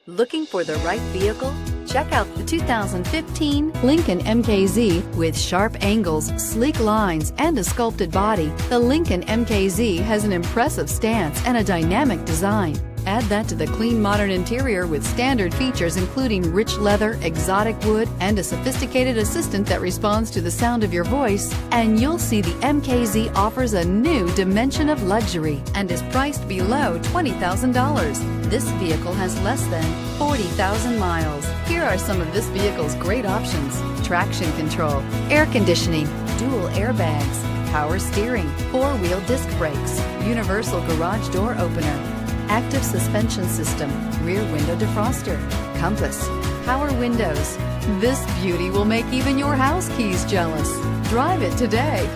Looking for the right vehicle? Check out the 2015 Lincoln MKZ. With sharp angles, sleek lines, and a sculpted body, the Lincoln MKZ has an impressive stance and a dynamic design. Add that to the clean, modern interior with standard features including rich leather, exotic wood, and a sophisticated assistant that responds to the sound of your voice, and you'll see the MKZ offers a new dimension of luxury and is priced below $20,000. This vehicle has less than 40,000 miles. Here are some of this vehicle's great options: traction control, air conditioning, dual airbags, power steering, four-wheel disc brakes, universal garage door opener, active suspension system, rear window defroster, compass, power windows. This beauty will make even your house keys jealous. Drive it today.